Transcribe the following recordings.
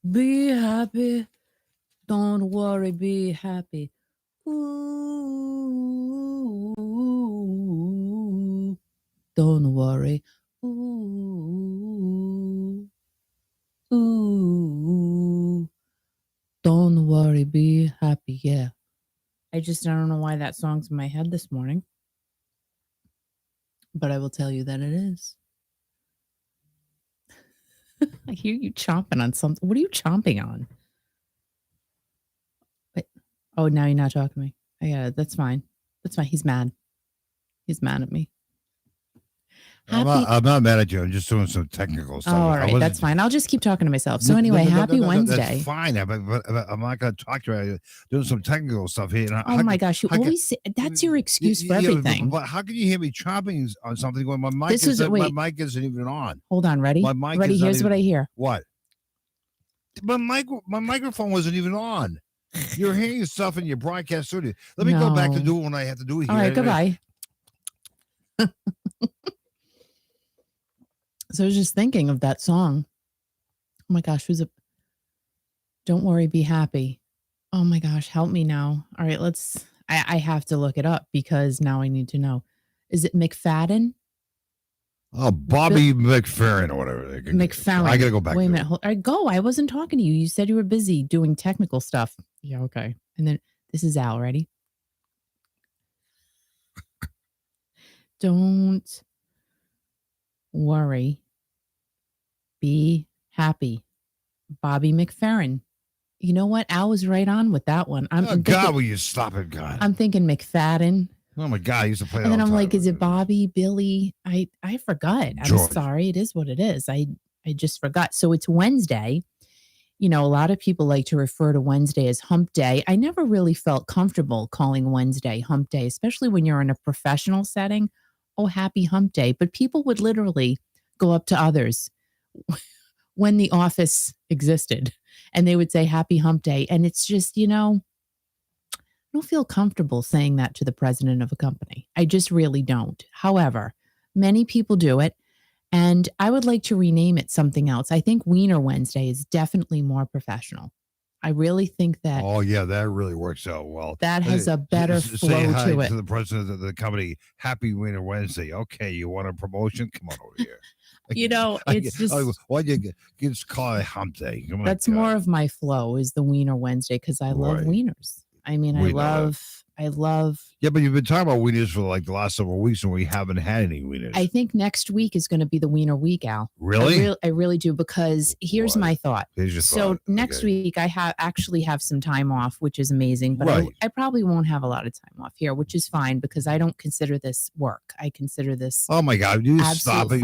Be happy. Don't worry, be happy. Ooh, don't worry. Ooh, ooh, don't worry, be happy. Yeah. I don't know why that song's in my head this morning, but I will tell you that it is. I hear you chomping on something. What are you chomping on? Wait. Oh, now you're not talking to me. Yeah, that's fine. That's fine. He's mad. He's mad at me. Happy. I'm not mad at you. I'm just doing some technical stuff. Oh, all right, that's fine. I'll just keep talking to myself. So anyway, happy Wednesday. That's fine. But I'm not going to talk to you. Doing some technical stuff here. Oh my gosh, you always say that's your excuse for everything. But how can you hear me chopping on something when my mic my mic isn't even on? Hold on, ready? My mic ready. Here's what I hear. What? My microphone wasn't even on. You're hearing stuff in your broadcast studio. Let me go back to do it when I have to do it here. All right, goodbye. So I was just thinking of that song. Oh my gosh, Don't worry, be happy. Oh my gosh, help me now. All right, I have to look it up because now I need to know. Is it McFadden? Oh, Bobby McFerrin or whatever. McFerrin. I got to go back. Wait a minute. All right, go. I wasn't talking to you. You said you were busy doing technical stuff. Yeah, okay. And then this is Al. Ready? Don't worry. Be happy. Bobby McFerrin. You know what? Al was right on with that one. God, will you stop it, God? I'm thinking McFadden. Oh my God, I used to play. And then I'm like, is it Bobby, Billy? I forgot. I'm sorry. It is what it is. I just forgot. So it's Wednesday. You know, a lot of people like to refer to Wednesday as hump day. I never really felt comfortable calling Wednesday hump day, especially when you're in a professional setting. Oh, happy hump day. But people would literally go up to others when the office existed and they would say happy hump day. And it's just, I don't feel comfortable saying that to the president of a company. I just really don't. However, many people do it. And I would like to rename it something else. I think Wiener Wednesday is definitely more professional. I really think that. Oh, yeah, that really works out well. That has a better flow to it. To the president of the company, happy Wiener Wednesday. Okay, you want a promotion? Come on over here. It's just. Why do you just call it hump day? That's more of my flow is the Wiener Wednesday because I love wieners. I mean, I love. Yeah, but you've been talking about wieners for like the last several weeks, and we haven't had any wieners. I think next week is going to be the Wiener week, Al. Really? I really do because here's my thought. Here's your thought. Next week I actually have some time off, which is amazing. But I probably won't have a lot of time off here, which is fine because I don't consider this work. I consider this. Oh my God! You stop it.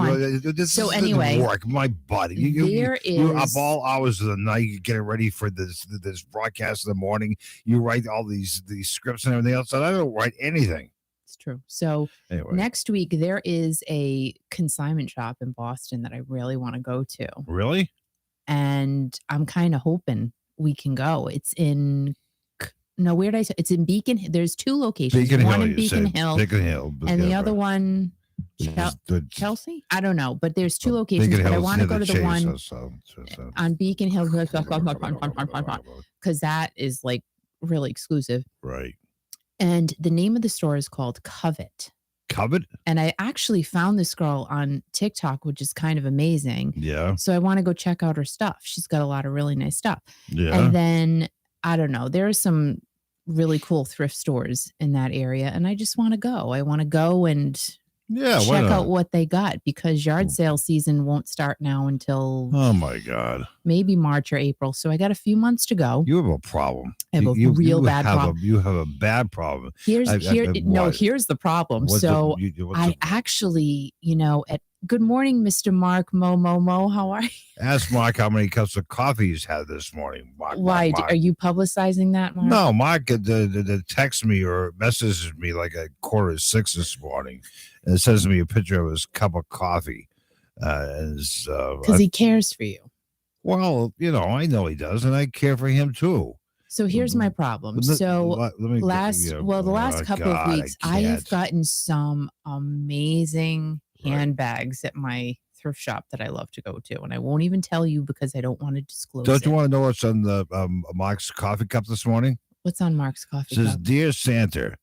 This anyway, work. My buddy, you're up all hours of the night. You getting ready for this broadcast in the morning. You write all these scripts and everything else. And I don't write anything. It's true. So next week there is a consignment shop in Boston that I really want to go to. Really? And I'm kind of hoping we can go. It's in where did I say? It's in Beacon. There's two locations. One in Beacon Hill. And the other one Chelsea? I don't know, but there's two locations. But I want to go to the one on Beacon Hill because that is like really exclusive. Right. And the name of the store is called Covet. Covet? And I actually found this girl on TikTok, which is kind of amazing. Yeah. So I want to go check out her stuff. She's got a lot of really nice stuff. Yeah. And then, I don't know, there are some really cool thrift stores in that area. And I just want to go. I want to go and check out what they got because yard sale season won't start now until oh my God, maybe March or April. So I got a few months to go. You have a problem. I have a real bad problem. You have a bad problem. Here's the problem. I actually, at Good morning, Mr. Mark Mo. How are you? Ask Mark how many cups of coffee he's had this morning. Mark, Why? Mark. Are you publicizing that, Mark? No, Mark texts me or messages me like at 5:45 this morning and sends me a picture of his cup of coffee. Because he cares for you. Well, I know he does, and I care for him too. So here's my problem. So the last couple of weeks, I have gotten some amazing handbags at my thrift shop that I love to go to, and I won't even tell you because I don't want to disclose Don't you it. want to know what's on the Mark's coffee cup this morning? What's on Mark's coffee It says, cup? "Dear Santa,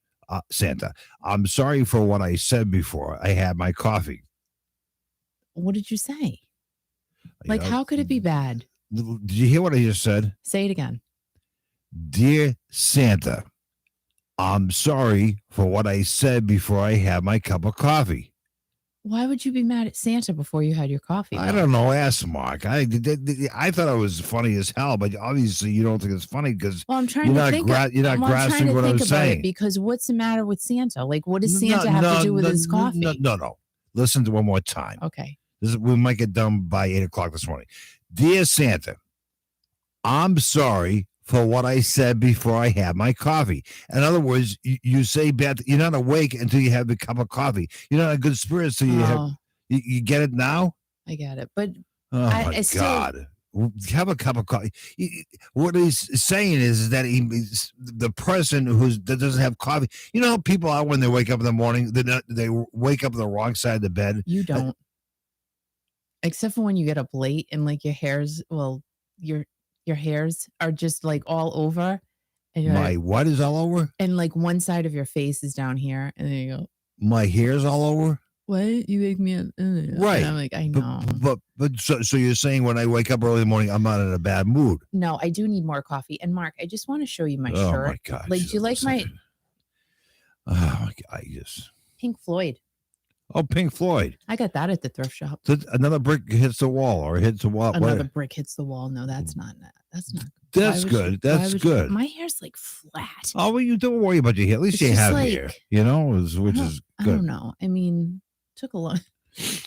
I'm sorry for what I said before I had my coffee." What did you say? Like, how could it be bad? Did you hear what I just said? Say it again. Dear Santa, I'm sorry for what I said before I had my cup of coffee. Why would you be mad at Santa before you had your coffee? I don't know. Ask Mark. I thought it was funny as hell, but obviously you don't think it's funny because I'm trying to think. You're not grasping what I'm saying. Because what's the matter with Santa? Like, what does Santa have to do with his coffee? No. Listen to one more time. Okay. We might get done by 8:00 this morning. Dear Santa, I'm sorry for what I said before I had my coffee. In other words, you say bad. You're not awake until you have the cup of coffee. You're not in good spirits till you have. You get it now? I get it, but my God. Have a cup of coffee. What he's saying is that the person that doesn't have coffee. You know how people are when they wake up in the morning. They wake up on the wrong side of the bed. You don't, except for when you get up late and like your hairs. Well, your hairs are just like all over. And what is all over? And like one side of your face is down here, and then you go. My hair's all over. What? You wake me up, right? And I'm like, I know. But so you're saying when I wake up early in the morning, I'm not in a bad mood? No, I do need more coffee. And Mark, I just want to show you my shirt. Oh my God! Like, do you like my? Oh my God! Pink Floyd. Oh, Pink Floyd. I got that at the thrift shop. Another brick hits the wall or hits the wall. Another brick hits the wall. No, that's not. That's not. That's good. That's good. My hair's like flat. Oh, well, you don't worry about your hair. At least you have hair, which is good. I don't know. I mean, took a lot.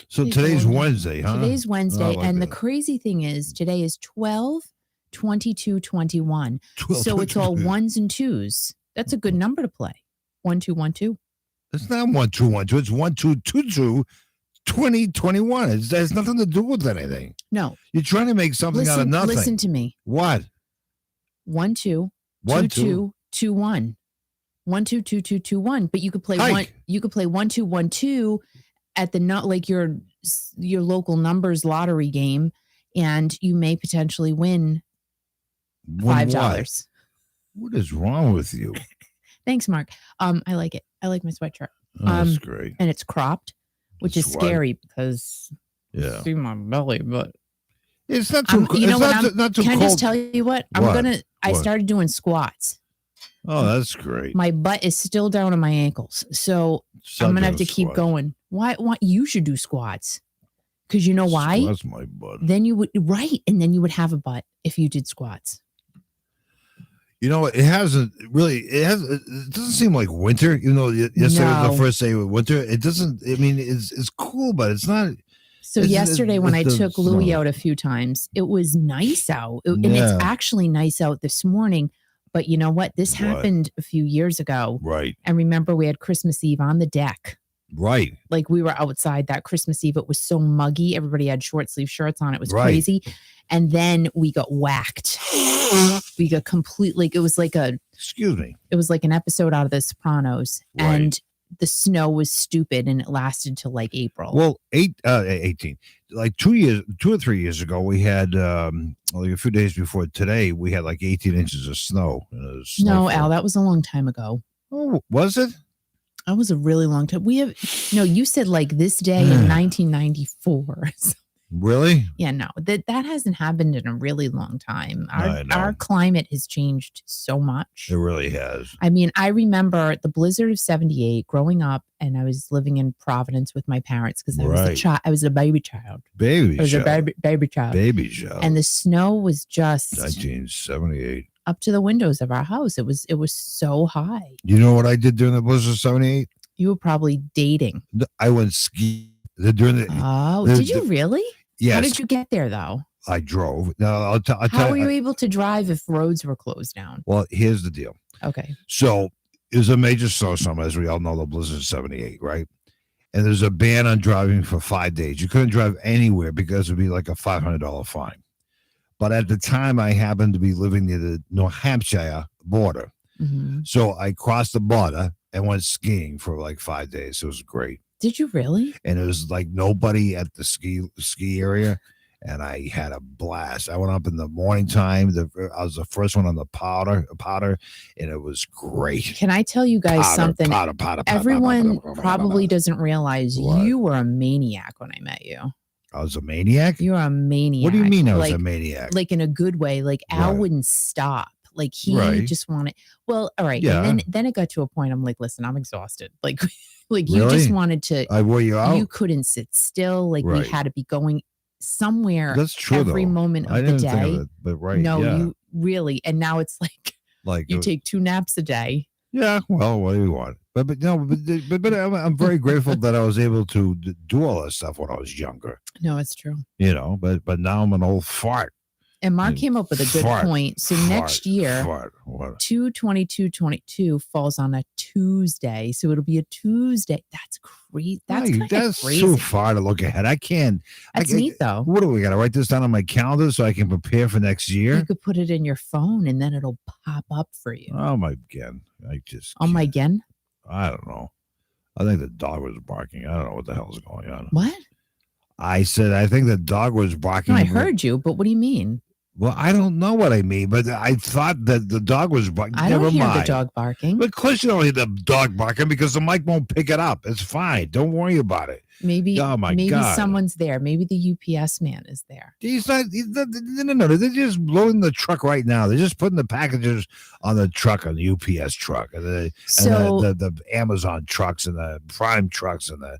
So today's Wednesday, huh? Today's Wednesday. And the crazy thing is today is 12/22/21. So it's all ones and twos. That's a good number to play. 1 2 1 2. It's not 1 2 1 2. It's 1 2 2 2 2021. It has nothing to do with anything. No. You're trying to make something out of nothing. Listen to me. What? 1 2 2 2 2 1. 1 2 2 2 2 1. But you could play one. You could play 1 2 1 2 at the like your local numbers lottery game, and you may potentially win $5. What is wrong with you? Thanks, Mark. I like it. I like my sweatshirt. That's great. And it's cropped, which is scary because see my belly, but it's not too cold. Not too can cold. I just tell you what? I started doing squats. Oh, that's great. My butt is still down on my ankles. So I'm going to have to keep going. Why you should do squats? Because you know why? That's my butt. Then you would, right. And then you would have a butt if you did squats. You know, it doesn't seem like winter, even though yesterday was the first day of winter. It doesn't, I mean, it's cool, but it's not. So yesterday when I took Louis out a few times, it was nice out. And it's actually nice out this morning. But you know what? This happened a few years ago. Right. And remember, we had Christmas Eve on the deck. Right. Like we were outside that Christmas Eve. It was so muggy. Everybody had short sleeve shirts on. It was crazy. And then we got whacked. We got completely, it was like it was like an episode out of The Sopranos. Right. And the snow was stupid and it lasted till like April. Well, 18, like 2 or 3 years ago, we had, like a few days before today, we had like 18 inches of snow. No, Al, that was a long time ago. Oh, was it? That was a really long time. You said like this day in 1994. Really? Yeah, no, that hasn't happened in a really long time. Our climate has changed so much. It really has. I mean, I remember the blizzard of 78 growing up, and I was living in Providence with my parents because I was a child. I was a baby child. Baby child. Baby child. Baby child. And the snow was just 1978 up to the windows of our house. It was so high. You know what I did during the blizzard of 78? You were probably dating. I went ski during the. Oh, did you really? Yes. How did you get there, though? I drove. No, I'll tell you. How were you able to drive if roads were closed down? Well, here's the deal. Okay. So it was a major snowstorm, as we all know, the blizzard of 78, right? And there's a ban on driving for 5 days. You couldn't drive anywhere because it'd be like a $500 fine. But at the time, I happened to be living near the New Hampshire border. Mm-hmm. So I crossed the border and went skiing for like 5 days. It was great. Did you really? And it was like nobody at the ski area. And I had a blast. I went up in the morning time. I was the first one on the powder, and it was great. Can I tell you guys something? Everyone probably doesn't realize you were a maniac when I met you. I was a maniac? You were a maniac. What do you mean I was a maniac? Like in a good way. Like Al wouldn't stop. Like he just wanted. Well, all right. Yeah. And then it got to a point. I'm like, listen, I'm exhausted. Like you just wanted to. I wore you out. You couldn't sit still. Like we had to be going somewhere. That's true. Every moment of the day. Think of it, but you really. And now it's like you take 2 naps a day. Yeah. Well, what do you want? But I'm very grateful that I was able to do all that stuff when I was younger. No, it's true. But now I'm an old fart. And Mark came up with a good point. So next year, 2/22/22 falls on a Tuesday. So it'll be a Tuesday. That's crazy. That's crazy. So far to look ahead. I can't. That's neat, though. What do we got to write this down on my calendar so I can prepare for next year? You could put it in your phone and then it'll pop up for you. Oh, my again. My again? I don't know. I think the dog was barking. I don't know what the hell's going on. What? I said, I think the dog was barking. No, I heard you, but what do you mean? Well, I don't know what I mean, but I thought that the dog was barking. I don't hear the dog barking. Of course you don't hear the dog barking because the mic won't pick it up. It's fine. Don't worry about it. Maybe someone's there. Maybe the UPS man is there. He's not. No. They're just loading the truck right now. They're just putting the packages on the truck, on the UPS truck, and the Amazon trucks, and the Prime trucks, and the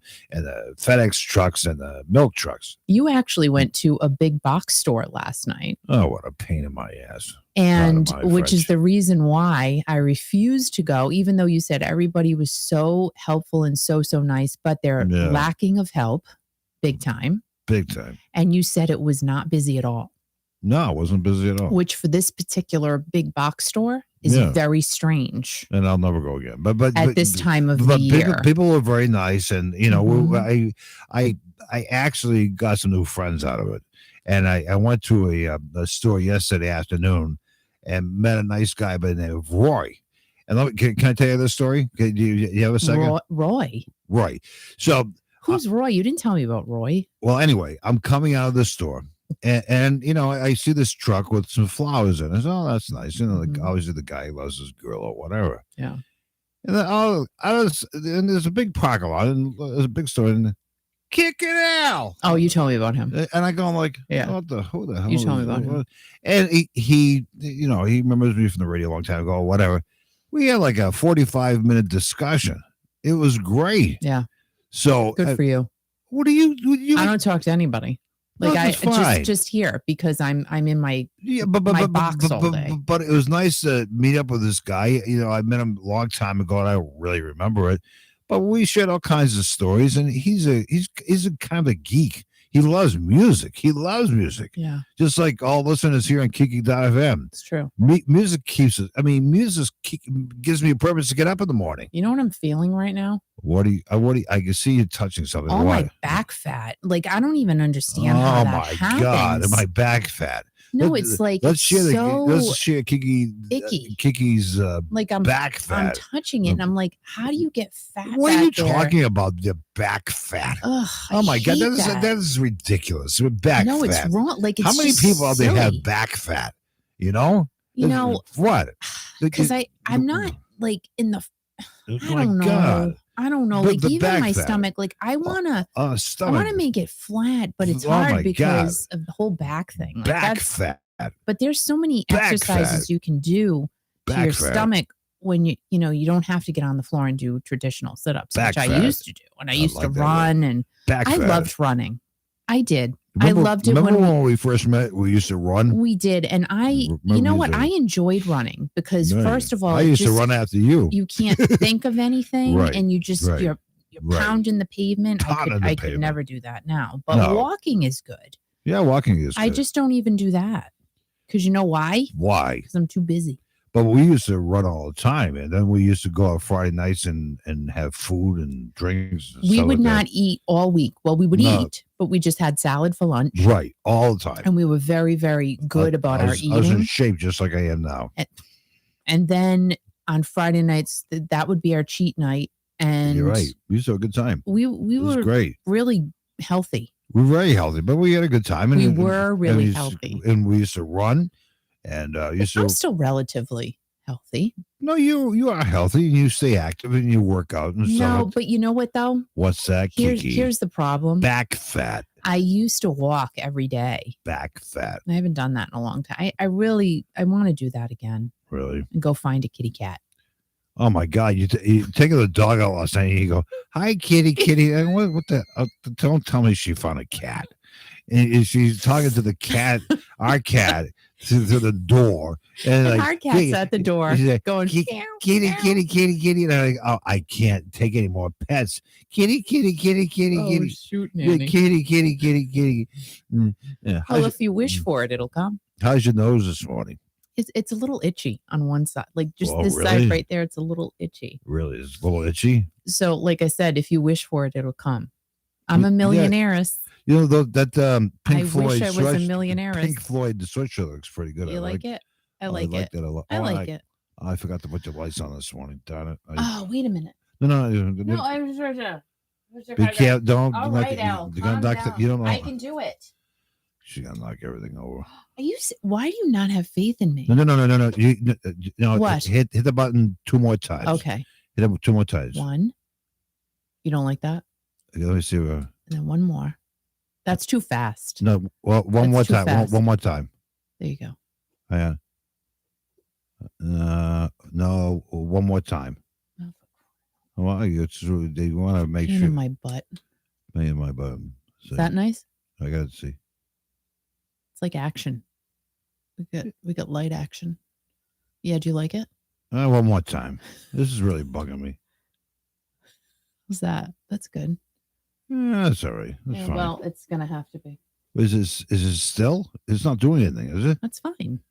FedEx trucks, and the milk trucks. You actually went to a big box store last night. Oh, what a pain in my ass. And which is the reason why I refused to go, even though you said everybody was so helpful and so nice, but they're lacking of help big time. Big time. And you said it was not busy at all. No, it wasn't busy at all. Which for this particular big box store is very strange. And I'll never go again. But at this time of the year. People were very nice. And, I actually got some new friends out of it. And I went to a store yesterday afternoon and met a nice guy by the name of Roy. And can I tell you this story? Do you have a second? Roy. So who's Roy? You didn't tell me about Roy. Well, anyway, I'm coming out of the store and I see this truck with some flowers in it. Oh, that's nice. Obviously the guy loves his girl or whatever. Yeah. And then and there's a big parking lot and there's a big store and Kicking Al. Oh, you told me about him. And I go like, who the hell? You told me about him. And he remembers me from the radio a long time ago, whatever. We had like a 45-minute discussion. It was great. Yeah. So good for you. What do you? I don't talk to anybody. Like I just here because I'm in my my box all day. But it was nice to meet up with this guy. I met him a long time ago, and I don't really remember it. But we shared all kinds of stories, and he's a kind of a geek. He loves music. Yeah. Just like all listeners here on Kiki.fm. It's true. Music keeps us. I mean, music gives me a purpose to get up in the morning. You know what I'm feeling right now? What do you? I can see you touching something. All my back fat. Like I don't even understand how that happens. Oh my God! Am I back fat? No, it's like let's share Kiki's like back fat. I'm touching it and I'm like, how do you get fat? What are you talking about? Your back fat? Ugh, oh my God, that is ridiculous. Back fat. No, it's wrong. Like how many people out there have back fat? What? Because I'm not like in the. I don't know. God. I don't know. Like even my stomach, like I wanna make it flat, but it's hard because of the whole back thing. Like fat. But there's so many exercises you can do to your stomach when you don't have to get on the floor and do traditional sit-ups, which I used to do. And I used to run and I loved running. I did. I loved it. Remember when we first met, we used to run? We did. And I enjoyed running because first of all, I used to run after you. You can't think of anything and you just, you're pounding the pavement. I could never do that now, but walking is good. Yeah, walking is good. I just don't even do that. Because you know why? Why? Because I'm too busy. But we used to run all the time, and then we used to go out Friday nights and have food and drinks. And we would not eat all week. Well, we would eat, but we just had salad for lunch. Right, all the time. And we were very, very good about our eating. I was in shape just like I am now. And then on Friday nights, that would be our cheat night. And you're right. We used to have a good time. We were great. Really healthy. We were very healthy, but we had a good time. And we were really healthy. And we used to run. And I'm still relatively healthy. No, you are healthy and you stay active and you work out and stuff. No, but you know what though? What's that, Kiki? Here's the problem. Back fat. I used to walk every day. Back fat. I haven't done that in a long time. I want to do that again. Really? And go find a kitty cat. Oh my God! You taking the dog out last night and you go, "Hi, kitty." And what the? Don't tell me she found a cat. And she's talking to the cat, our cat, through the door. And like, our cat's at the door going, kitty. And I'm like, oh, I can't take any more pets. Kitty. Oh, shoot, Nanny. Kitty. Yeah. Well, if you wish for it, it'll come. How's your nose this morning? It's a little itchy on one side. Like just this side right there, it's a little itchy. Really? It's a little itchy? So, like I said, if you wish for it, it'll come. I'm a millionaires. You know, that Pink Floyd. I wish I was a millionaire. Pink Floyd, the sweatshirt looks pretty good. You like it? I like it. That a lot. I like it. I forgot to put the lights on this morning. Darn it. Wait a minute. No, I was right there. Be careful. Don't. All right, Al. You don't know. I can do it. She's gonna knock everything over. Why do you not have faith in me? No. What? Hit the button 2 more times. Okay. Hit it 2 more times. 1. You don't like that? Let me see. And then 1 more. That's too fast. No. Well, one more time. One more time. There you go. Yeah. No. 1 more time. Oh. Well, they want to make Pain sure. In my butt. Pain in my butt. So, is that nice? I got to see. It's like action. We got light action. Yeah, do you like it? 1 more time. This is really bugging me. What's that? That's good. Yeah, that's all right. That's fine. Well, it's gonna have to be. Is this still? It's not doing anything, is it? That's fine.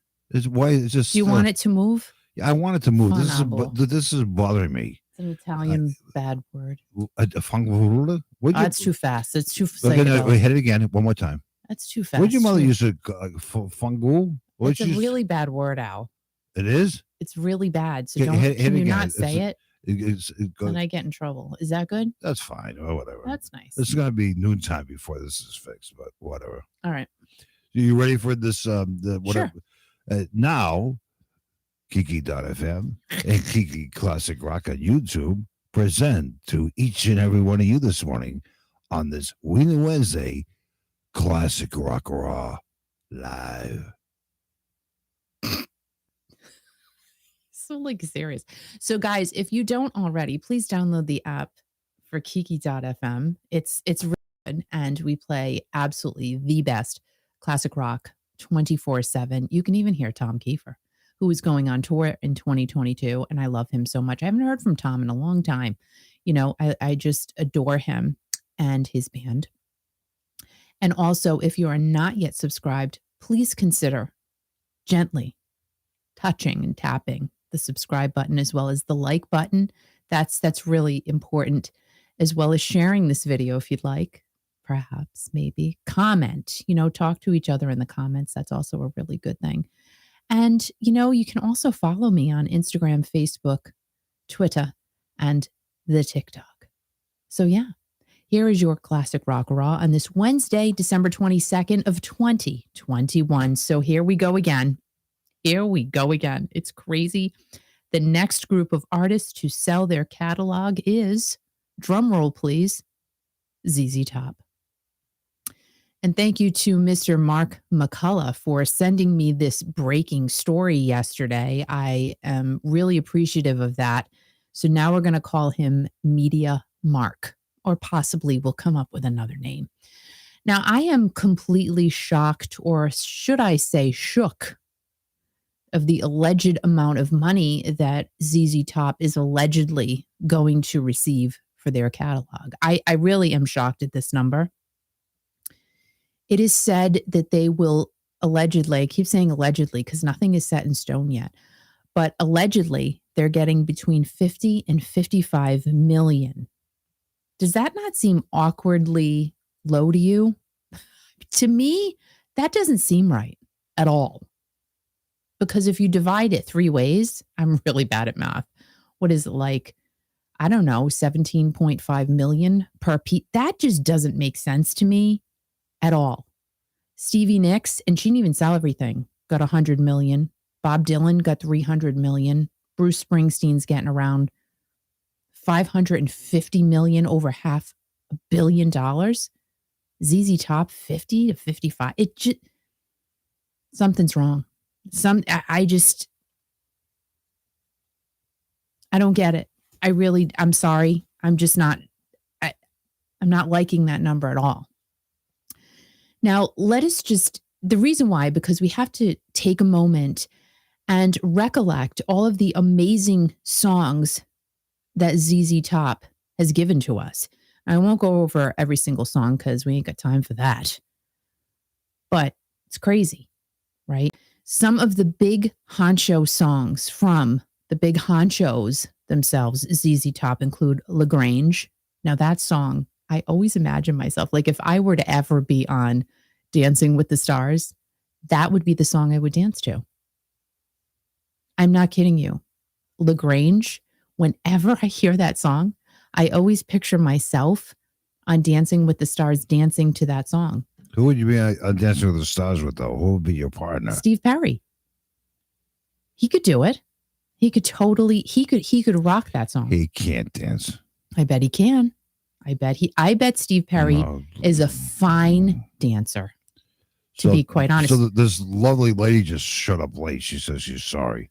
Why is this? Do you want it to move? Yeah, I want it to move. This is bothering me. It's an Italian bad word. That's too fast. It's too. Okay, hit it again. 1 more time. That's too fast. Would your mother use fungal? It's a really bad word, Al. It is? It's really bad. So can you not say it? Then I get in trouble. Is that good? That's fine. Or whatever. That's nice. It's going to be noontime before this is fixed, but whatever. All right. You ready for this? Sure. Now, Kiki.fm and Kiki Classic Rock on YouTube present to each and every one of you this morning on this Wheeling Wednesday Classic Rock Raw live. So serious. So guys, if you don't already, please download the app for Kiki.fm. It's really good, and we play absolutely the best classic rock 24/7. You can even hear Tom Kiefer, who is going on tour in 2022, and I love him so much. I haven't heard from Tom in a long time. You know, I just adore him and his band. And also, if you are not yet subscribed, please consider gently touching and tapping the subscribe button as well as the like button. That's really important, as well as sharing this video if you'd like, perhaps, maybe. Comment, talk to each other in the comments. That's also a really good thing. And, you can also follow me on Instagram, Facebook, Twitter, and the TikTok. So yeah. Here is your Classic Rock Raw on this Wednesday, December 22nd of 2021. So here we go again. It's crazy. The next group of artists to sell their catalog is, drumroll please, ZZ Top. And thank you to Mr. Mark McCullough for sending me this breaking story yesterday. I am really appreciative of that. So now we're going to call him Media Mark. Or possibly we'll come up with another name. Now, I am completely shocked, or should I say shook, of the alleged amount of money that ZZ Top is allegedly going to receive for their catalog. I really am shocked at this number. It is said that they will allegedly, I keep saying allegedly because nothing is set in stone yet, but allegedly they're getting between 50 and 55 million. Does that not seem awkwardly low to you? To me, that doesn't seem right at all. Because if you divide it 3 ways, I'm really bad at math. What is it like? I don't know, 17.5 million per piece. That just doesn't make sense to me at all. Stevie Nicks, and she didn't even sell everything, got 100 million. Bob Dylan got 300 million. Bruce Springsteen's getting around 550 million, over $500 million. ZZ Top 50 to 55. It just, something's wrong. I don't get it. I'm sorry. I'm just not, I'm not liking that number at all. Now, the reason why, because we have to take a moment and recollect all of the amazing songs that ZZ Top has given to us. I won't go over every single song because we ain't got time for that. But it's crazy, right? Some of the big honcho songs from the big honchos themselves, ZZ Top, include LaGrange. Now that song, I always imagine myself, like if I were to ever be on Dancing with the Stars, that would be the song I would dance to. I'm not kidding you. LaGrange, whenever I hear that song, I always picture myself on Dancing with the Stars dancing to that song. Who would you be on Dancing with the Stars with, though? Who would be your partner? Steve Perry. He could do it. He could rock that song. He can't dance. I bet he can. I bet Steve Perry is a fine dancer, to be quite honest. So this lovely lady just showed up late. She says she's sorry.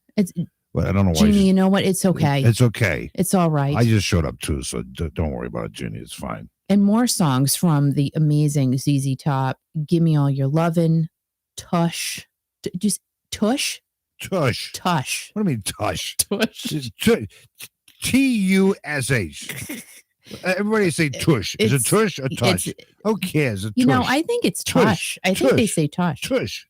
But I don't know why. Ginny, you know what? It's okay. It's okay. It's all right. I just showed up too, so don't worry about it, Ginny. It's fine. And more songs from the amazing ZZ Top. Give Me All Your Lovin', Tush. Just Tush? Tush. Tush. What do you mean Tush? Tush. Tush. Everybody say tush. Is it tush or tush? Who cares? Tush. I think it's tush. I think they say tush.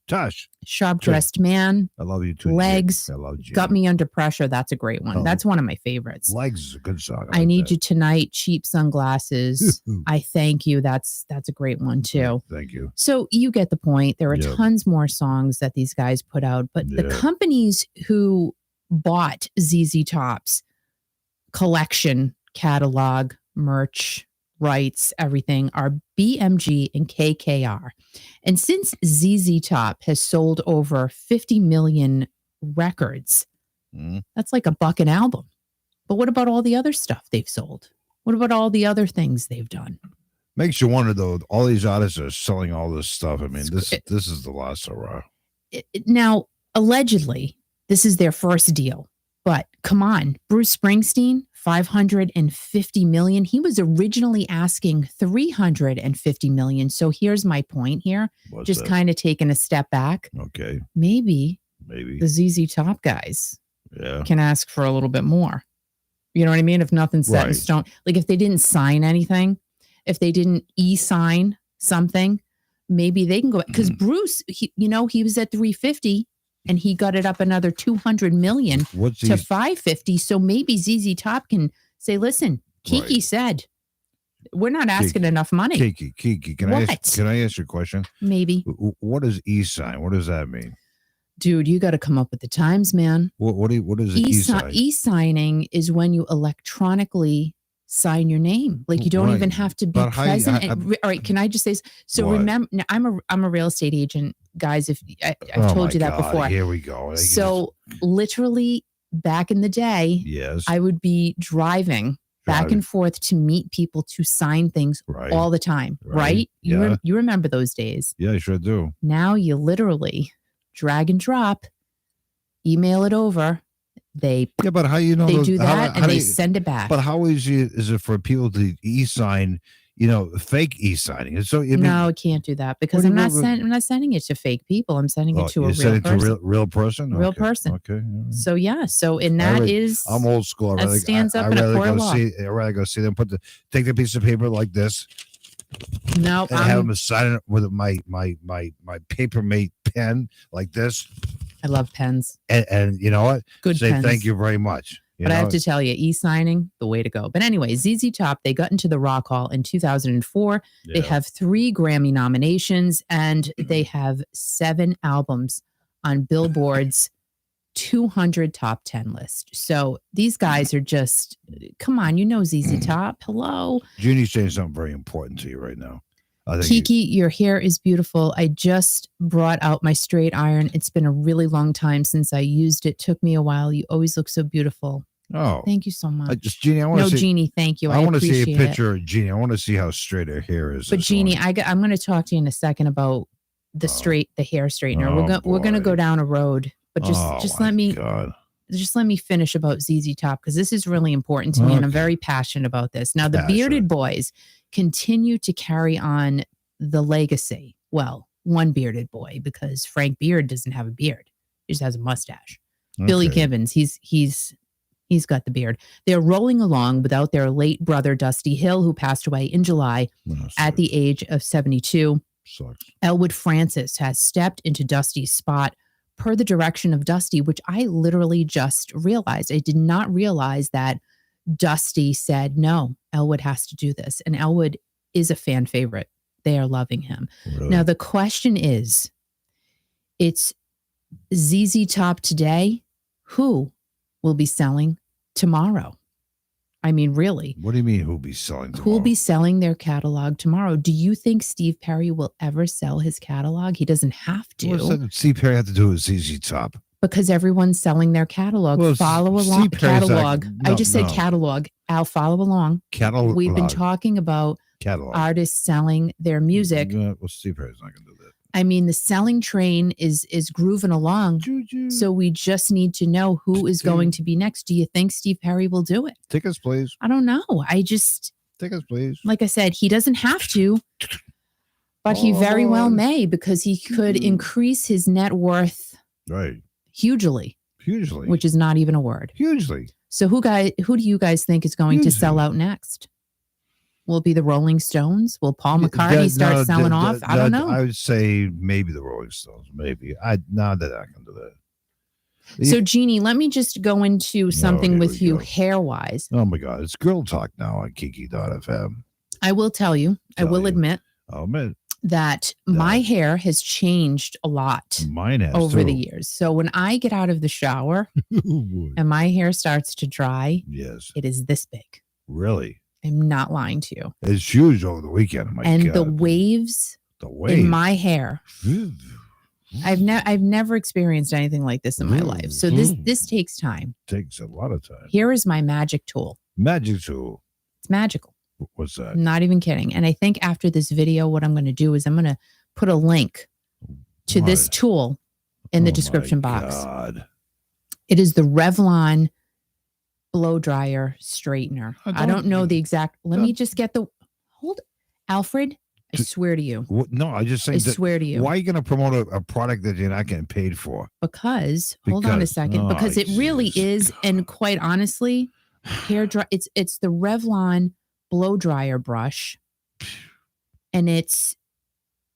Tush. Sharp Dressed Man. I love you too. Legs. I love you. Got Me Under Pressure. That's a great one. That's one of my favorites. Legs is a good song. I Need You Tonight. Cheap Sunglasses. I Thank You. That's a great one too. Thank you. So you get the point. There are tons more songs that these guys put out, but the companies who bought ZZ Top's collection, catalog, merch, rights, everything are BMG and KKR. And since ZZ Top has sold over 50 million records, that's like $1 an album. But what about all the other stuff they've sold? What about all the other things they've done? Makes you wonder, though, all these artists are selling all this stuff. I mean, this is the last hurrah. Now, allegedly, this is their first deal. But come on, Bruce Springsteen, 550 million. He was originally asking 350 million. So here's my point here. Just kind of taking a step back. Okay. Maybe the ZZ Top guys can ask for a little bit more. You know what I mean? If nothing's set in stone, like if they didn't sign anything, if they didn't e-sign something, maybe they can go, because Bruce, he was at 350. And he got it up another 200 million to 550. So maybe ZZ Top can say, listen, Kiki said, we're not asking enough money. Kiki, can I ask you a question? Maybe. What is e-sign? What does that mean? Dude, you got to come up with the times, man. What is e-sign? E-signing is when you electronically sign your name. Like you don't even have to be present. All right, can I just say so? Remember, I'm a real estate agent, guys. If I've told you that before. Here we go. So literally back in the day, I would be driving back and forth to meet people to sign things all the time. Right? You remember those days? Yeah, I sure do. Now you literally drag and drop, email it over. But how they do that and they send it back. But how easy is it for people to e-sign, fake e-signing? So no, it can't do that because I'm not sending it to fake people. I'm sending it to a real person. Real person. Real person. Okay. So I'm old school. That stands up in a court of law. I'd rather go see them. Take the piece of paper like this. No, and have them sign it with my Papermate pen like this. I love pens. And you know what? Good Say pens. Thank you very much. But I have to tell you, e-signing, the way to go. But anyway, ZZ Top, they got into the Rock Hall in 2004. They have 3 Grammy nominations, and they have 7 albums on Billboard's 200 top 10 list. So these guys are just, come on, ZZ Top. Hello. Jeannie's saying something very important to you right now. Kiki, your hair is beautiful. I just brought out my straight iron. It's been a really long time since I used it. Took me a while. You always look so beautiful. Oh, thank you so much. Jeannie, I want to see. Jeannie, thank you. I want to see a picture of Jeannie. I want to see how straight her hair is. But Jeannie, I'm going to talk to you in a second about the hair straightener. We're going to go down a road, but just let me. God. Just let me finish about ZZ Top, because this is really important to me, and I'm very passionate about this. Now, the bearded boys continue to carry on the legacy. Well, one bearded boy, because Frank Beard doesn't have a beard; he just has a mustache. Okay. Billy Gibbons, he's got the beard. They're rolling along without their late brother Dusty Hill, who passed away in July at the age of 72. Sucks. Elwood Francis has stepped into Dusty's spot, per the direction of Dusty, which I literally just realized. I did not realize that Dusty said, no, Elwood has to do this. And Elwood is a fan favorite. They are loving him. Really? Now, the question is, it's ZZ Top today. Who will be selling tomorrow? I mean, really. What do you mean who'll be selling tomorrow? Who will be selling their catalog tomorrow? Do you think Steve Perry will ever sell his catalog? He doesn't have to. What does Steve Perry have to do with ZZ Top? Because everyone's selling their catalog. Well, follow along. Catalog. I just said catalog. I'll follow along. Catalog. We've been talking about artists selling their music. Well, Steve Perry's not going to do that. I mean, the selling train is grooving along. Choo-choo. So we just need to know who is going to be next. Do you think Steve Perry will do it? Tickets, please. I don't know. Tickets, please. Like I said, he doesn't have to, but he very well may, because he could increase his net worth hugely, which is not even a word. Hugely. So who do you guys think is going to sell out next? Will it be the Rolling Stones? Will Paul McCartney start selling off? I don't know. I would say maybe the Rolling Stones. Maybe. Not that I can do that. So, Jeannie, let me just go into something with you hair-wise. Oh, my God. It's girl talk now on Kiki.fm. I will tell you, I'll admit that my hair has changed a lot. Mine has over the years. So when I get out of the shower and my hair starts to dry, it is this big. Really? I'm not lying to you. It's huge over the weekend. God. The waves in my hair. I've never experienced anything like this in my life. So this takes time. Takes a lot of time. Here is my magic tool. Magic tool. It's magical. What's that? I'm not even kidding. And I think after this video, what I'm going to do is I'm going to put a link to this tool in the description box. God. It is the Revlon blow dryer straightener. I don't know the exact. Let me just get Alfred. I swear to you. No, I just say. I swear to you. Why are you going to promote a product that you're not getting paid for? Because hold on a second. Because it really is, and quite honestly, hair dry. It's the Revlon blow dryer brush, and it's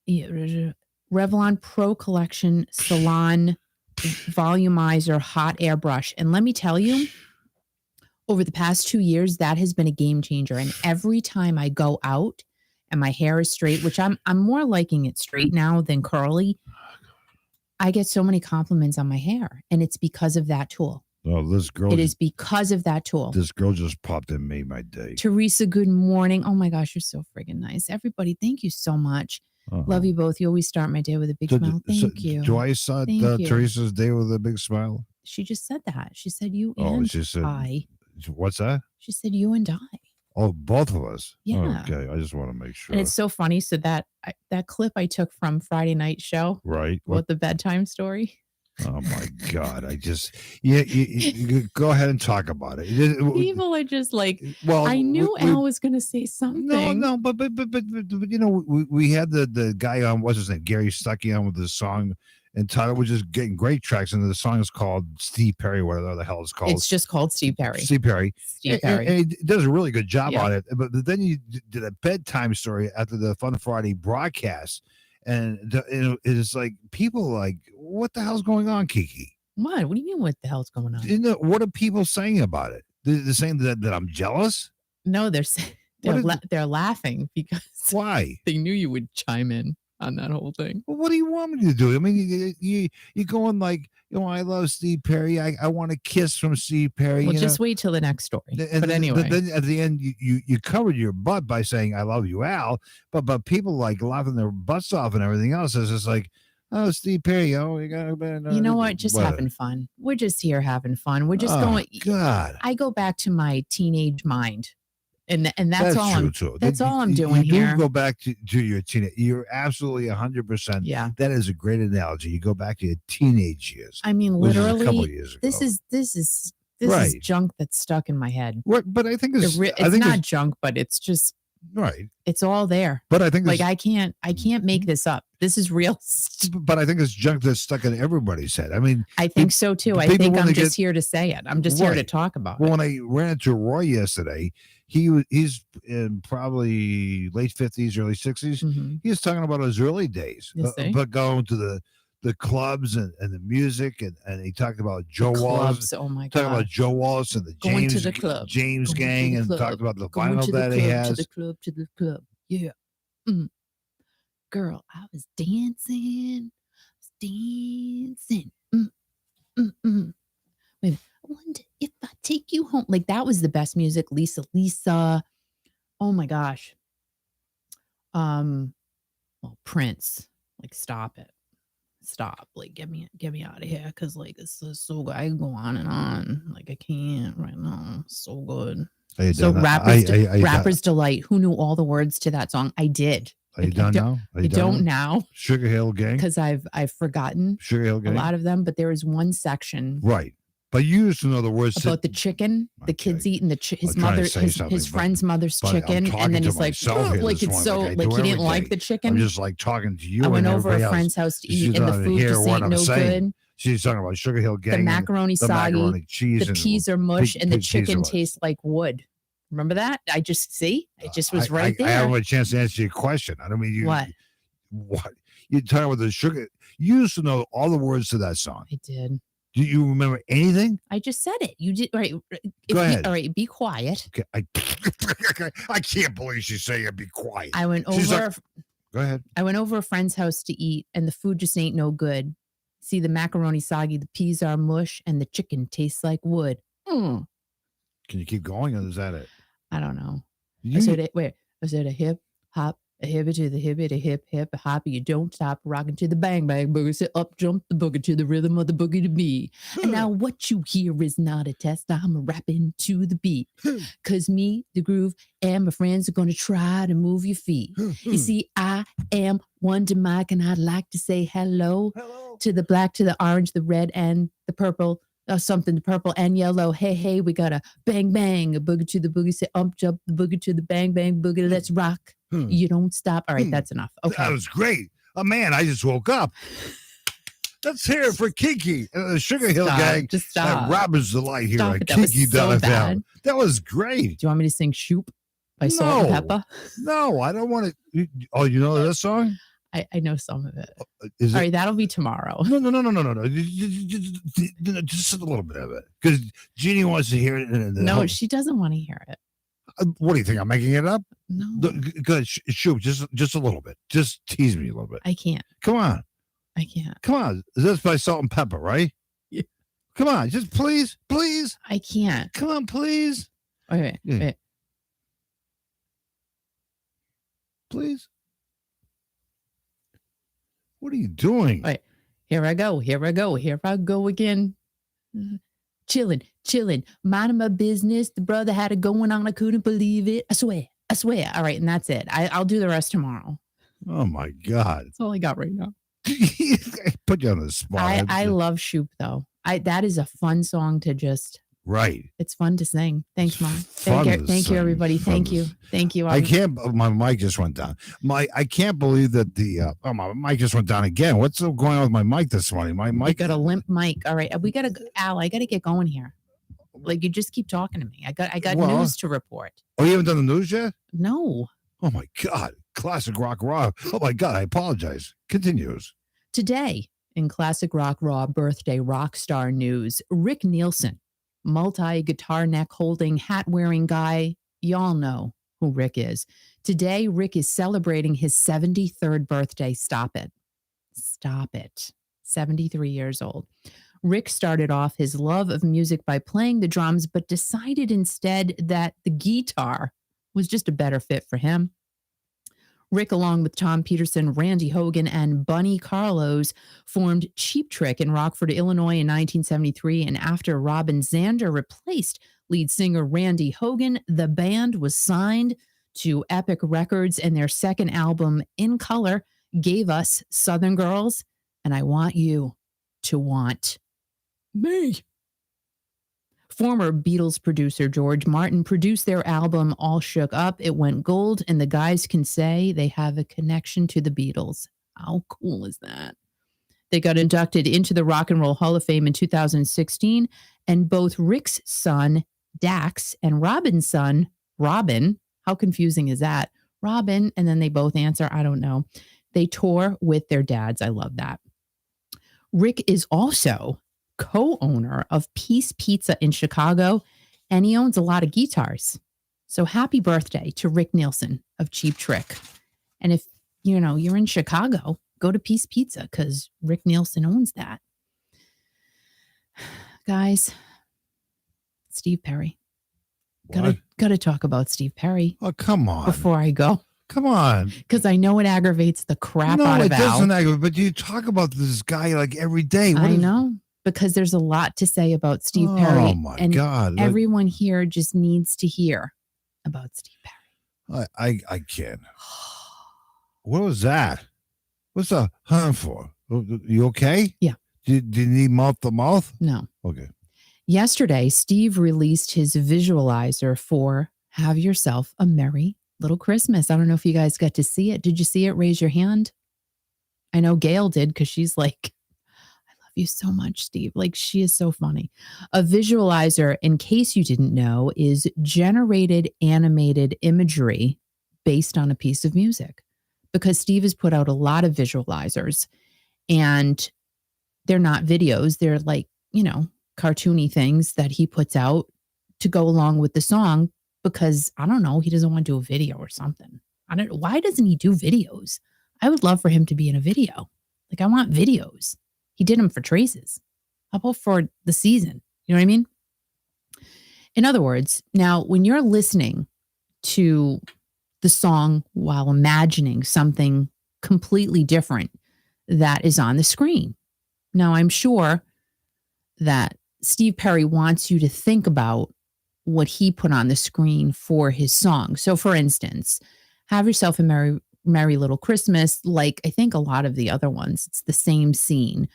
Revlon Pro Collection Salon Volumizer Hot Air Brush. And let me tell you, over the past 2 years, that has been a game changer. And every time I go out and my hair is straight, which I'm more liking it straight now than curly, I get so many compliments on my hair. And it's because of that tool. Oh, this girl. It is because of that tool. This girl just popped and made my day. Teresa, good morning. Oh my gosh, you're so friggin' nice. Everybody, thank you so much. Love you both. You always start my day with a big smile. Thank you. Do I start Teresa's day with a big smile? She just said that. She said you and I. What's that? She said you and I. Oh, both of us. Yeah. Okay. I just want to make sure. And it's so funny. So that clip I took from Friday night show. Right. With the bedtime story. Oh my God! You go ahead and talk about it. People are just like, well, I knew Al was going to say something. No, but you know, we had the guy on, what's his name, Gary Stuckey on with the song, and Tyler was just getting great tracks, and the song is called Steve Perry, whatever the hell it's called. It's just called Steve Perry. Steve Perry. And he does a really good job on it. But then you did a bedtime story after the Fun Friday broadcast. And it's like people like, what the hell's going on, Kiki? What do you mean? What the hell's going on? What are people saying about it? They're saying that I'm jealous. No, they're laughing because why? They knew you would chime in. on that whole thing. Well, what do you want me to do? I mean, you going like, I love Steve Perry. I want a kiss from Steve Perry. Well, just wait till the next story. But anyway, then at the end, you covered your butt by saying I love you, Al. But people like laughing their butts off and everything else. It's just like, oh, Steve Perry. Oh, you know what? Just having fun. We're just here having fun. We're just going. God, I go back to my teenage mind. And that's all true I'm too. That's all I'm doing you here. Do go back to your teenage. You're absolutely 100%. Yeah, that is a great analogy. You go back to your teenage years. I mean, literally, a couple of years ago. This is junk that's stuck in my head. Right, but I think it's not junk, but it's just right. It's all there. But I think like I can't make this up. This is real. But I think it's junk that's stuck in everybody's head. I mean, I think so too. I think I'm just here to say it. I'm just here to talk about it. Well, when I ran into Roy yesterday, he's in probably late 50s, early 60s. Mm-hmm. He was talking about his early days, but going to the clubs and the music, and he talked about Joe Wallace. Oh my God! Talking about Joe Wallace and the James gang, and talked about the vinyl that he has. To the club. Yeah, girl, I was dancing. Wait, I wonder if I take you home. Like that was the best music. Lisa. Oh my gosh. Well, Prince. Like, stop it. Stop. Like, get me out of here. Cause like this is so good. I can go on and on. Like I can't right now. So good. So Rapper's Delight. Who knew all the words to that song? I did. Are you done now? I don't now. Sugar Hill Gang. Because I've forgotten Sugar Hill Gang. A lot of them, but there was one section. Right. But you used to know the words about the chicken. The kids eating his friend's mother's chicken, and then he's like, it's so like he didn't like the chicken. I'm just like talking to you. I went over a friend's house to eat, and the food just ain't no good. She's talking about Sugar Hill Gang. The macaroni soggy, macaroni cheese, the peas are mush, and the chicken tastes like wood. Remember that? I just was right there. I haven't had a chance to answer your question. I don't mean you. What? You're talking about the sugar. You used to know all the words to that song. I did. Do you remember anything? I just said it. You did. All right. Go ahead. All right. Be quiet. Okay. I can't believe she's saying be quiet. I went over. Go ahead. I went over a friend's house to eat, and the food just ain't no good. See, the macaroni soggy, the peas are mush, and the chicken tastes like wood. Can you keep going, or is that it? I don't know. I said a hip hop, a hippie to the hippie, a hip a hop. You don't stop rocking to the bang bang boogie. Say up jump the boogie to the rhythm of the boogie to me. And now what you hear is not a test. I'm rapping to the beat. Cause me, the groove, and my friends are gonna try to move your feet. You see, I am Wonder Mike, and I'd like to say hello to the black, to the orange, the red, and the purple. Something the purple and yellow. Hey, we got a bang bang, a boogie to the boogie, say jump the boogie to the bang bang boogie. Let's rock. You don't stop. All right, that's enough. Okay, that was great. Oh man, I just woke up. Let's hear it for Kiki and the Sugar Hill Gang. Just stop. Rapper's Delight here at Kiki down. That was great. Do you want me to sing "Shoop" by Salt and Pepper? No, I don't want to. Oh, you know that song? I know some of it. All right, that'll be tomorrow. No. Just a little bit of it, because Jeannie wants to hear it. No, she doesn't want to hear it. What do you think? I'm making it up? No. Good. Shoot, just a little bit. Just tease me a little bit. I can't. Come on. I can't. Come on. This by Salt and Pepper, right? Yeah. Come on, just please. I can't. Come on, please. Wait. Please. What are you doing? Wait, here I go again. Chilling. Minding my business. The brother had it going on. I couldn't believe it. I swear. All right, and that's it. I'll do the rest tomorrow. Oh my God. That's all I got right now. Put you on the spot. I love Shoop though. That is a fun song to just. Right. It's fun to sing. Thanks, Mom. Thank you, everybody. Thank you. I can't. My mic just went down. I can't believe that my mic just went down again. What's going on with my mic this morning? My mic got a limp mic. All right, Al. I got to get going here. Like, you just keep talking to me. I got news to report. Oh, you haven't done the news yet? No. Oh my God. Classic Rock Raw. Oh my God. I apologize. Continues. Today in Classic Rock Raw birthday rock star news, Rick Nielsen, multi-guitar neck holding, hat wearing guy, y'all know who Rick is. Today, Rick is celebrating his 73rd birthday. Stop it. Stop it. 73 years old. Rick started off his love of music by playing the drums, but decided instead that the guitar was just a better fit for him. Rick, along with Tom Peterson, Randy Hogan, and Bunny Carlos, formed Cheap Trick in Rockford, Illinois in 1973. And after Robin Zander replaced lead singer Randy Hogan, the band was signed to Epic Records, and their second album, In Color, gave us Southern Girls and I Want You to Want Me. Former Beatles producer George Martin produced their album All Shook Up. It went gold, and the guys can say they have a connection to the Beatles. How cool is that? They got inducted into the Rock and Roll Hall of Fame in 2016, and both Rick's son, Dax, and Robin's son, Robin, how confusing is that? Robin, and then they both answer, I don't know. They tour with their dads. I love that. Rick is also co-owner of Peace Pizza in Chicago, and he owns a lot of guitars. So happy birthday to Rick Nielsen of Cheap Trick. And if you're in Chicago, go to Peace Pizza because Rick Nielsen owns that. Guys, Steve Perry. Gotta talk about Steve Perry. Oh, come on. Before I go. Come on. Because I know it aggravates the crap out of Al. No, it doesn't aggravate, but you talk about this guy like every day. I know. Because there's a lot to say about Steve Perry. Oh, my God. Everyone here just needs to hear about Steve Perry. I can't. What was that? What's the for? You okay? Yeah. Do you need mouth to mouth? No. Okay. Yesterday, Steve released his visualizer for Have Yourself a Merry Little Christmas. I don't know if you guys got to see it. Did you see it? Raise your hand. I know Gail did because she's like, you so much, Steve. Like, she is so funny. A visualizer, in case you didn't know, is generated animated imagery based on a piece of music, because Steve has put out a lot of visualizers, and they're not videos. They're like, cartoony things that he puts out to go along with the song, because I don't know, he doesn't want to do a video or something. I don't know. Why doesn't he do videos? I would love for him to be in a video. Like, I want videos. He did them for Traces. How about for the season? You know what I mean? In other words, now when you're listening to the song while imagining something completely different that is on the screen. Now, I'm sure that Steve Perry wants you to think about what he put on the screen for his song. So, for instance, Have Yourself a Merry Little Christmas, like I think a lot of the other ones, it's the same scene.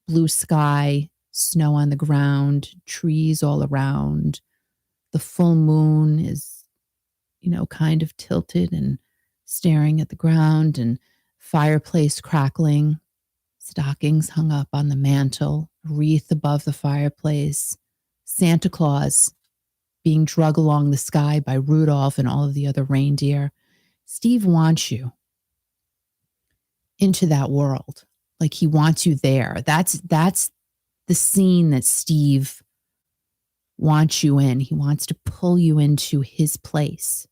Blue sky, snow on the ground, trees all around. The full moon is, kind of tilted and staring at the ground, and fireplace crackling, stockings hung up on the mantle, wreath above the fireplace, Santa Claus being dragged along the sky by Rudolph and all of the other reindeer. Steve wants you into that world. Like, he wants you there. That's the scene that Steve wants you in. He wants to pull you into his place.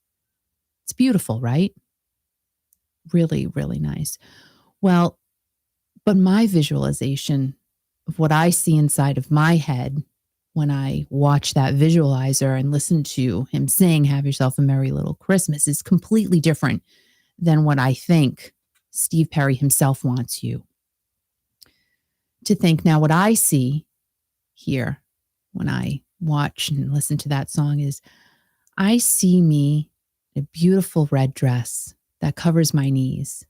It's beautiful, right? Really, really nice. Well, but my visualization of what I see inside of my head when I watch that visualizer and listen to him sing Have Yourself a Merry Little Christmas is completely different than what I think Steve Perry himself wants you to think. Now, what I see here when I watch and listen to that song is I see me in a beautiful red dress that covers my knees,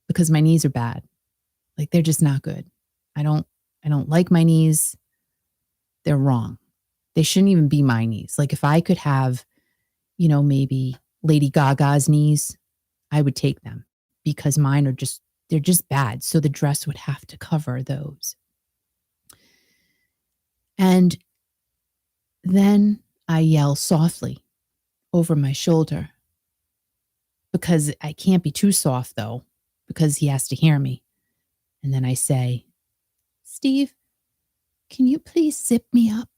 because my knees are bad. Like, they're just not good. I don't like my knees. They're wrong. They shouldn't even be my knees. Like, if I could have, maybe Lady Gaga's knees, I would take them, because mine are they're just bad. So the dress would have to cover those. And then I yell softly over my shoulder, because I can't be too soft though, because he has to hear me. And then I say, Steve, can you please zip me up?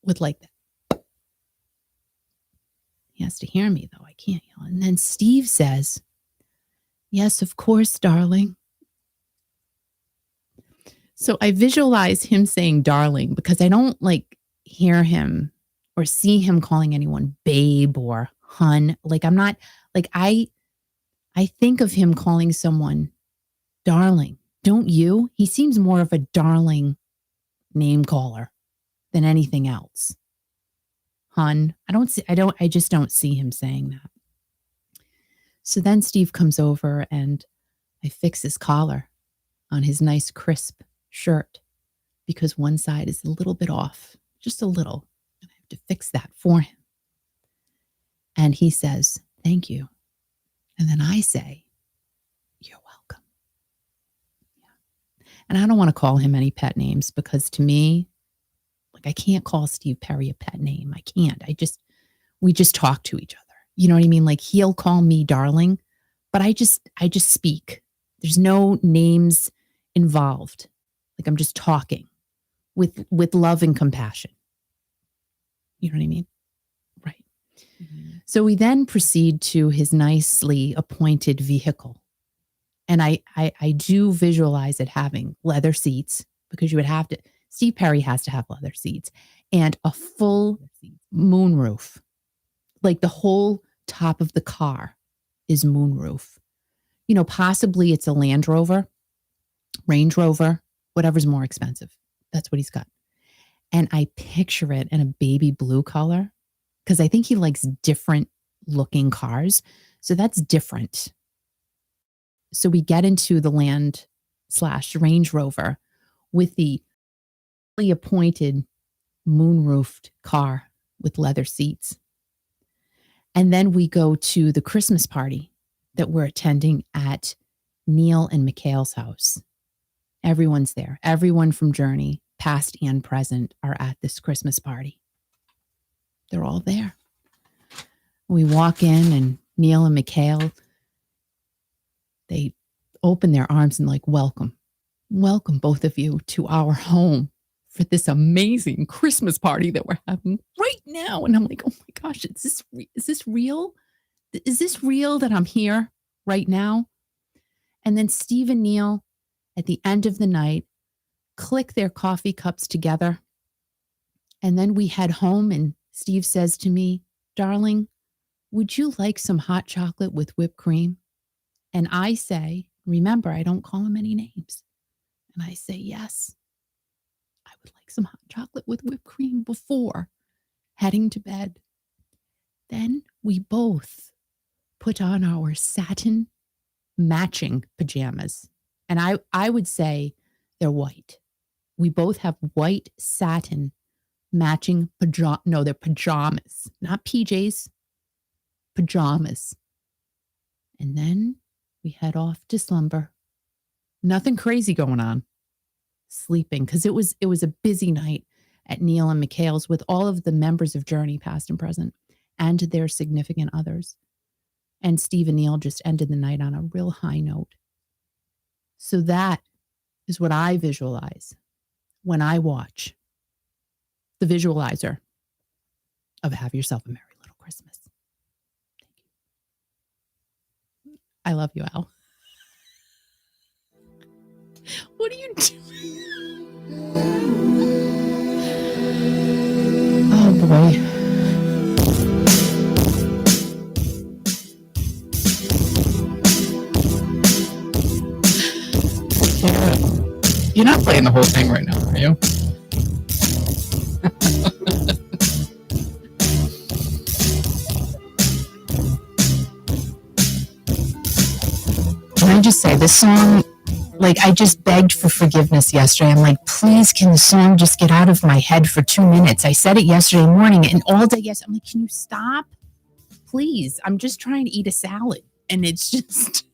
With like that. He has to hear me, though. I can't yell. And then Steve says, yes, of course, darling. So I visualize him saying darling because I don't hear him or see him calling anyone babe or hun. I'm not I think of him calling someone darling. Don't you? He seems more of a darling name caller than anything else. Hun. I just don't see him saying that. So then Steve comes over and I fix his collar on his nice crisp shirt because one side is a little bit off, just a little. And I have to fix that for him. And he says, thank you. And then I say, you're welcome. Yeah. And I don't want to call him any pet names because to me, I can't call Steve Perry a pet name. I can't. We just talk to each other. You know what I mean? He'll call me darling, but I just speak. There's no names involved. I'm just talking with love and compassion. You know what I mean? Right. Mm-hmm. So we then proceed to his nicely appointed vehicle. And I do visualize it having leather seats because you would have to, Steve Perry has to have leather seats and a full moonroof. The whole top of the car is moonroof. Possibly it's a Land Rover, Range Rover, whatever's more expensive. That's what he's got. And I picture it in a baby blue color because I think he likes different looking cars. So that's different. So we get into the Land/Range Rover with the appointed moonroofed car with leather seats. And then we go to the Christmas party that we're attending at Neil and Mikhail's house. Everyone's there. Everyone from Journey, past and present, are at this Christmas party. They're all there. We walk in and Neil and Mikhail, they open their arms and welcome. Welcome, both of you, to our home for this amazing Christmas party that we're having right now. And I'm like, oh my gosh, is this real? Is this real that I'm here right now? And then Steve and Neil, at the end of the night, click their coffee cups together. And then we head home and Steve says to me, darling, would you like some hot chocolate with whipped cream? And I say, remember, I don't call him any names. And I say, yes, I would like some hot chocolate with whipped cream before heading to bed. Then we both put on our satin matching pajamas. And I would say they're white. We both have white satin matching pajamas. No, they're pajamas, not PJs, pajamas. And then we head off to slumber. Nothing crazy going on. Sleeping, because it was a busy night at Neil and Mikhail's with all of the members of Journey, past and present, and their significant others. And Steve and Neil just ended the night on a real high note. So that is what I visualize when I watch the visualizer of Have Yourself a Merry Little Christmas. Thank you. I love you, Al. What are you doing? Oh, boy. You're not playing the whole thing right now, are you? Can I just say, this song, I just begged for forgiveness yesterday. I'm like, please, can the song just get out of my head for 2 minutes? I said it yesterday morning and all day yesterday. I'm like, can you stop? Please. I'm just trying to eat a salad. And it's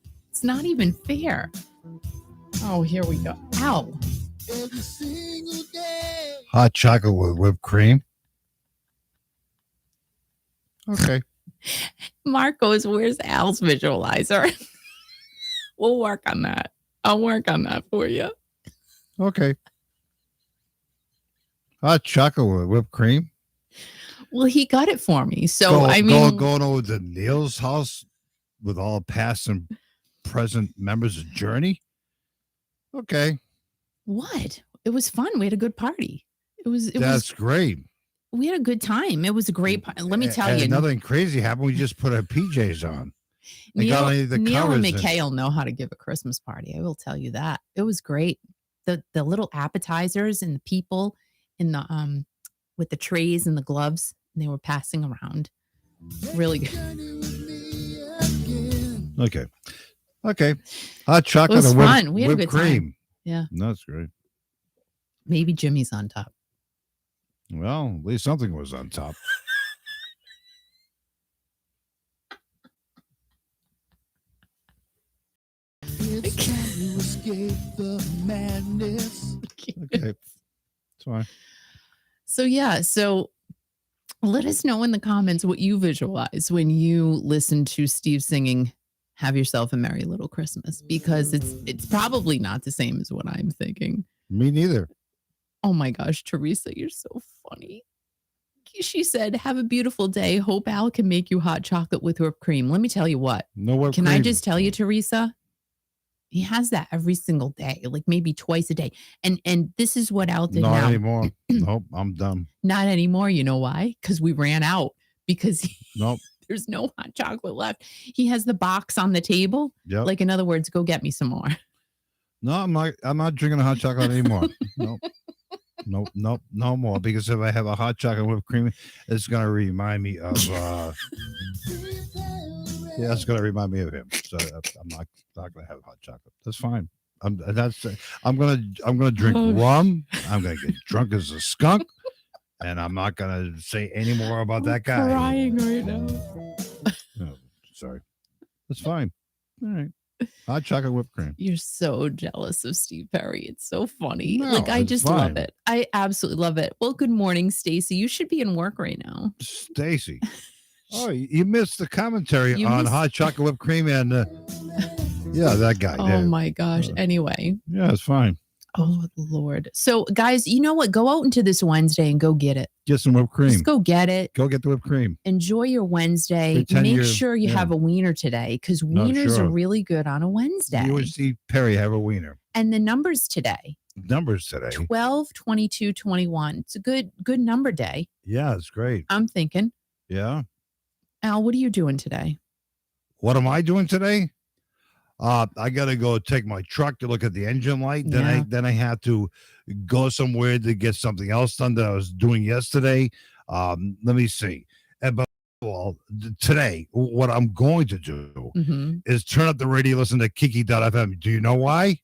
not even fair. Oh, here we go. Ow. Every single day. Hot chocolate with whipped cream. Okay. Mark goes, where's Al's visualizer? We'll work on that. I'll work on that for you. Okay. Hot chocolate with whipped cream. Well, he got it for me. So going over to Neil's house with all past and present members of Journey. Okay. What? It was fun. We had a good party. That's great. We had a good time. It was a great party. Let me tell you. Nothing crazy happened. We just put our PJs on. Neil and Mikhail know how to give a Christmas party. I will tell you that. It was great. The little appetizers and the people in the with the trays and the gloves they were passing around. Really good. Okay. Hot chocolate. It was fun. We had a good cream. Time. Yeah. That's great. Maybe Jimmy's on top. Well, at least something was on top. Okay. It's fine. So let us know in the comments what you visualize when you listen to Steve singing Have Yourself a Merry Little Christmas, because it's probably not the same as what I'm thinking. Me neither. Oh my gosh, Teresa, you're so funny. She said, have a beautiful day. Hope Al can make you hot chocolate with whipped cream. Let me tell you what. No whipped cream. Can I just tell you, Teresa? He has that every single day, like maybe twice a day. And this is what Al did now. Not anymore. Nope, I'm done. Not anymore. You know why? Because we ran out. Because nope. There's no hot chocolate left. He has the box on the table. Yep. Like, in other words, go get me some more. No, I'm not drinking a hot chocolate anymore. Nope. No more. Because if I have a hot chocolate whipped cream, it's going to remind me of it's going to remind me of him. So I'm not going to have hot chocolate. That's fine. I'm going to drink rum. I'm going to get drunk as a skunk, and I'm not going to say any more about that guy. I'm crying right now. Oh, sorry. That's fine. All right. Hot chocolate whipped cream. You're so jealous of Steve Perry. It's so funny. No, I just love it. I absolutely love it. Well, good morning, Stacy. You should be in work right now. Stacy. Oh, you missed the commentary on hot chocolate whipped cream and that guy. Oh my gosh. Anyway. Yeah, it's fine. Oh Lord. So guys, you know what? Go out into this Wednesday and go get it. Get some whipped cream. Just go get it. Go get the whipped cream. Enjoy your Wednesday. Make sure you have a wiener today, because wieners are really good on a Wednesday. You would see Perry have a wiener. And the numbers today. 12, 22, 21. It's a good number day. Yeah, it's great. I'm thinking. Yeah. Al, what are you doing today? What am I doing today? I got to go take my truck to look at the engine light. Then I have to go somewhere to get something else done that I was doing yesterday. Let me see. But today, what I'm going to do is turn up the radio, listen to Kiki.fm. Do you know why?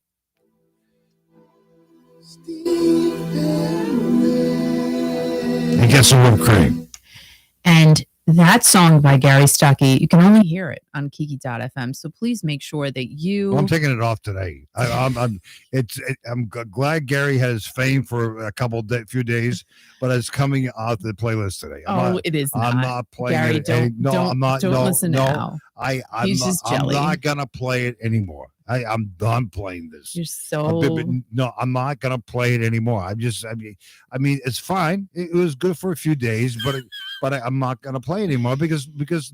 And get some whipped cream. And that song by Gary Stuckey, you can only hear it on Kiki.fm. So please make sure that you. Well, I'm taking it off today. I'm glad Gary has fame for few days, but it's coming off the playlist today. It is not. I'm not playing Gary, it. I'm not. Don't listen now. I'm not gonna play it anymore. I'm done playing this. You're so no, I'm not gonna play it anymore. I mean, it's fine. It was good for a few days, but I'm not gonna play it anymore because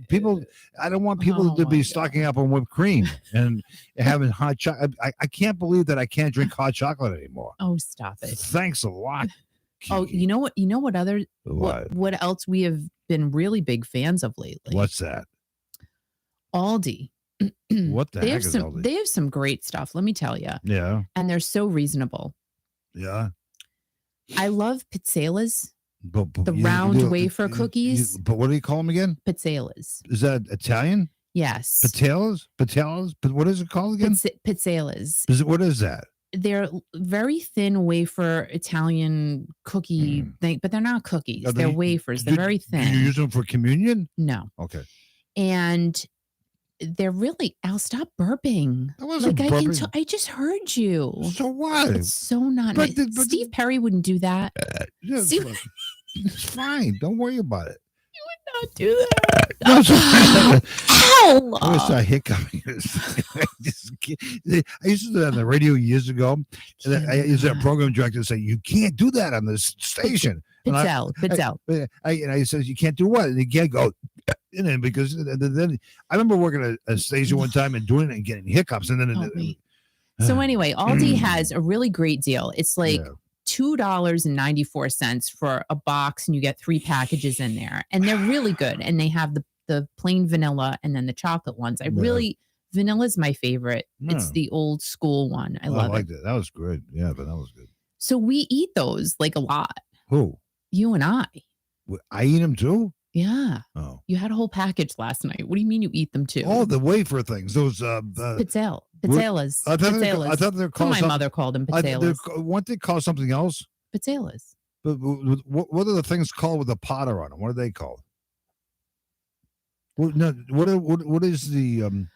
people. I don't want people to be stocking up on whipped cream and having hot chocolate. I can't believe that I can't drink hot chocolate anymore. Oh, stop it! Thanks a lot. Kiki. Oh, you know what? You know what other what else we have been really big fans of lately? What's that? Aldi. What the heck is Aldi? They have some great stuff, let me tell you. Yeah. And they're so reasonable. Yeah. I love pizzelas. The round wafer cookies. But what do you call them again? Pizzelas. Is that Italian? Yes. Patellas? But what is it called again? Pizzelas. What is that? They're very thin wafer Italian cookie thing, but they're not cookies. They're wafers. They're very thin. Do you use them for communion? No. Okay. And they're really. Al, stop burping. I wasn't burping. I just heard you. So what? It's so not nice. Steve Perry wouldn't do that. It's fine. Don't worry about it. You would not do that. hell? I always start hiccuping. I used to do that on the radio years ago. And I used to have a program director say, "You can't do that on this station." Pitzel. And I says, "You can't do what?" And you can't go. And then because then I remember working at a station one time and doing it and getting hiccups. And then so anyway, Aldi has a really great deal. It's like $2.94 for a box, and you get 3 packages in there, and they're really good. And they have the plain vanilla and then the chocolate ones. Vanilla is my favorite. It's the old school one. I love it. That was good. Yeah, vanilla was good. So we eat those like a lot. Who? You and I. I eat them too? Yeah. Oh. You had a whole package last night. What do you mean you eat them too? Oh, the wafer things. Those Pizzelas. I thought they're called. My mother called them pizzelas. Weren't they called something else? Pizzelas. But what are the things called with the potter on them? What are they called? What is the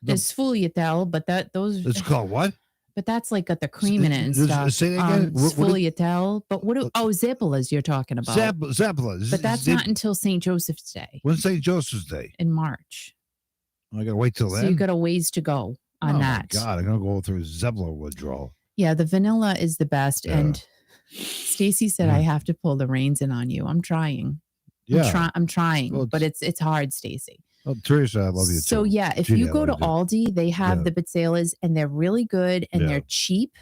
There's sfogliatelle, but those it's called what? But that's like got the cream in it and stuff. Say that again. Sfogliatelle. But Zeppelas you're talking about. Zeppelas. But that's not until St. Joseph's Day. When's St. Joseph's Day? In March. I gotta wait till then. So you got a ways to go on that. Oh my God, I'm gonna go through Zeppelin withdrawal. Yeah, the vanilla is the best. Yeah. And Stacy said I have to pull the reins in on you. I'm trying. Yeah. I'm trying, well, but it's hard, Stacy. Oh, Teresa, I love you too. So yeah, if you go to Aldi, they have the pizzelas and they're really good and they're cheap.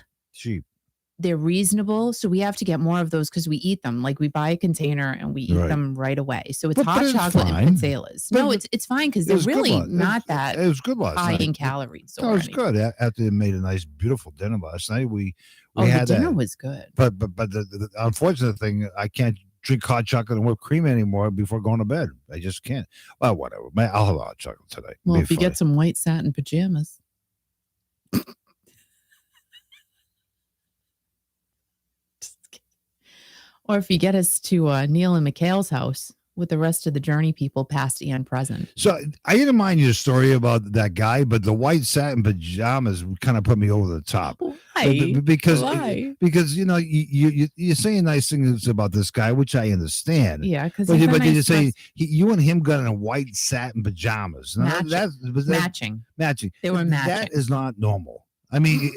They're reasonable. So we have to get more of those because we eat them. Like we buy a container and we eat them right away. So it's hot chocolate and pizzelas. No, it's fine because they're really not that it was good last high night. In calories. It was good. After they made a nice, beautiful dinner last night, we had the dinner was good. But the unfortunate thing, I can't drink hot chocolate and whipped cream anymore before going to bed. I just can't. Well, whatever. I'll have hot chocolate today. Well, if you get some white satin pajamas. Or if you get us to Neil and Mikhail's house with the rest of the Journey people, past and present. So I didn't mind your story about that guy, but the white satin pajamas kind of put me over the top. Why? Because you know you're saying nice things about this guy, which I understand. Yeah, because but you say you and him got in white satin pajamas. Matching. They were matching. That is not normal. I mean,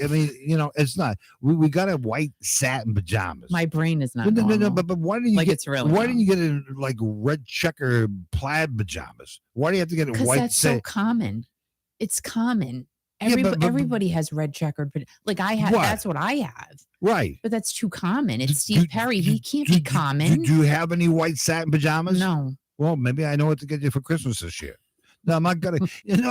you know, it's not. We got a white satin pajamas. My brain is not normal. No, but why didn't you like it's really? Why didn't you get in like red checker plaid pajamas? Why do you have to get a white? Because that's so common. It's common. Everybody has red checkered. Like I have. That's what I have. Right. But that's too common. It's Steve Perry. He can't be common. Do you have any white satin pajamas? No. Well, maybe I know what to get you for Christmas this year. No, I'm not gonna.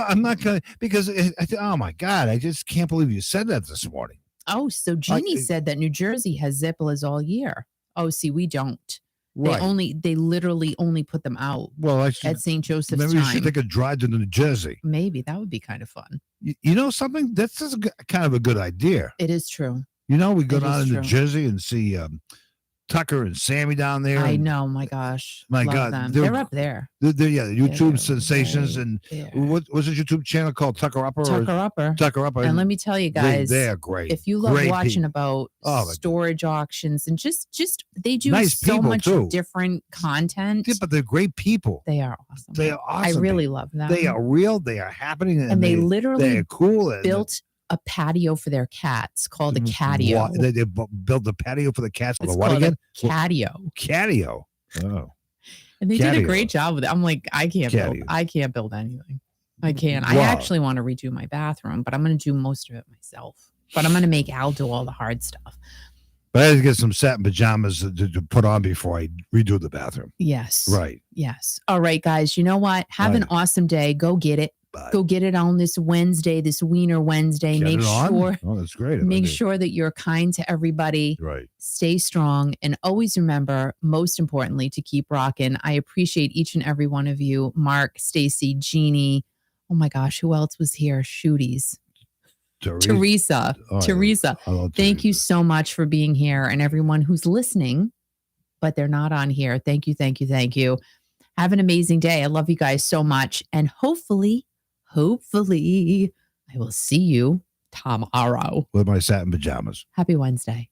I'm not gonna because oh my God, I just can't believe you said that this morning. Oh, so Jeannie said that New Jersey has Zeppelas all year. Oh, see, we don't. Right. They literally only put them out. Well, at St. Joseph's. Maybe you should take a drive to New Jersey. Maybe that would be kind of fun. You know something? That's just kind of a good idea. It is true. You know, we go down to New Jersey and see Tucker and Sammy down there. I know, my gosh. My God. They're up there. They're YouTube sensations. And what was his YouTube channel called? Tucker Upper? Tucker Upper. And let me tell you guys. They're great. If you love watching about storage auctions and just they do nice so much different content. Yeah, but they're great people. They are awesome. They are awesome. I really love them. They are real. They are happening. And they literally they're cool. built a patio for their cats called a catio. They built a patio for the cats. It's what again? Catio. Catio. Oh. And they did a great job with it. I'm like, I can't build anything. I can't. Wow. I actually want to redo my bathroom, but I'm going to do most of it myself. But I'm going to make Al do all the hard stuff. But I had to get some satin pajamas to put on before I redo the bathroom. Yes. Right. Yes. All right, guys. You know what? Have an awesome day. Go get it. Go get it on this Wednesday, this Wiener Wednesday. Make sure. Oh, that's great. Make sure that you're kind to everybody. Right. Stay strong. And always remember, most importantly, to keep rocking. I appreciate each and every one of you. Mark, Stacy, Jeannie. Oh my gosh, who else was here? Shooties. Teresa. Teresa. Thank you so much for being here. And everyone who's listening, but they're not on here. Thank you, thank you, thank you. Have an amazing day. I love you guys so much. And hopefully, I will see you tomorrow. With my satin pajamas. Happy Wednesday.